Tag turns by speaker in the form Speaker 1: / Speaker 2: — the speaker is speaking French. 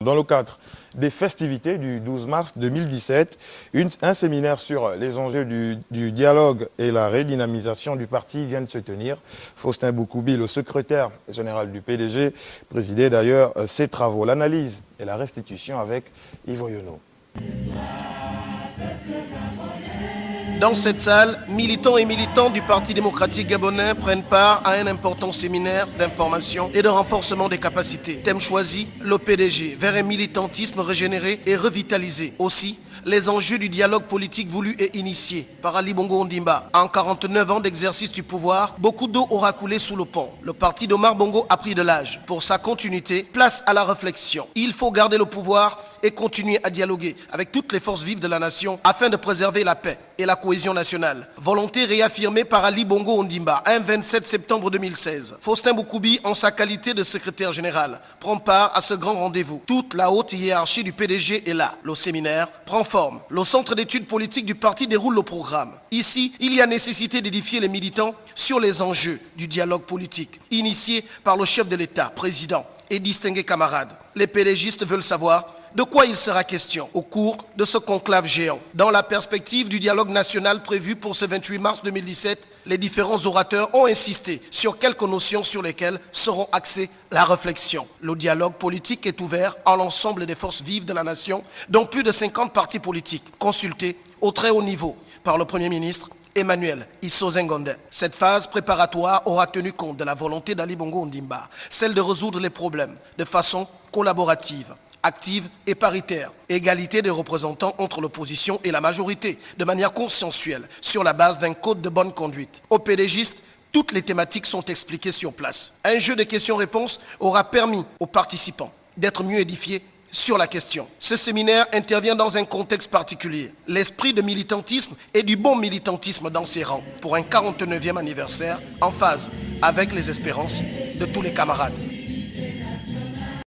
Speaker 1: Dans le cadre des festivités du 12 mars 2017, un séminaire sur les enjeux du dialogue et la redynamisation du parti vient de se tenir. Faustin Boukoubi, le secrétaire général du PDG, présidait d'ailleurs ces travaux. L'analyse et la restitution avec Yvo Yono.
Speaker 2: Dans cette salle, militants et militantes du Parti démocratique gabonais prennent part à un important séminaire d'information et de renforcement des capacités. Thème choisi, le PDG, vers un militantisme régénéré et revitalisé. Aussi, les enjeux du dialogue politique voulu et initié par Ali Bongo Ondimba. En 49 ans d'exercice du pouvoir, beaucoup d'eau aura coulé sous le pont. Le parti d'Omar Bongo a pris de l'âge. Pour sa continuité, place à la réflexion. Il faut garder le pouvoir et continuer à dialoguer avec toutes les forces vives de la nation afin de préserver la paix et la cohésion nationale. Volonté réaffirmée par Ali Bongo Ondimba un 27 septembre 2016. Faustin Boukoubi, en sa qualité de secrétaire général, prend part à ce grand rendez-vous. Toute la haute hiérarchie du PDG est là. Le séminaire prend forme. Le centre d'études politiques du parti déroule le programme. Ici, il y a nécessité d'édifier les militants sur les enjeux du dialogue politique, initié par le chef de l'État, président et distingués camarades. Les PDGistes veulent savoir de quoi il sera question au cours de ce conclave géant. Dans la perspective du dialogue national prévu pour ce 28 mars 2017, les différents orateurs ont insisté sur quelques notions sur lesquelles seront axées la réflexion. Le dialogue politique est ouvert à l'ensemble des forces vives de la nation, dont plus de 50 partis politiques, consultés au très haut niveau par le Premier ministre Emmanuel Isso Zengonde. Cette phase préparatoire aura tenu compte de la volonté d'Ali Bongo Ondimba, celle de résoudre les problèmes de façon collaborative, active et paritaire, égalité des représentants entre l'opposition et la majorité, de manière consensuelle, sur la base d'un code de bonne conduite. Aux PDGistes, toutes les thématiques sont expliquées sur place. Un jeu de questions-réponses aura permis aux participants d'être mieux édifiés sur la question. Ce séminaire intervient dans un contexte particulier, l'esprit de militantisme et du bon militantisme dans ses rangs, pour un 49e anniversaire en phase avec les espérances de tous les camarades.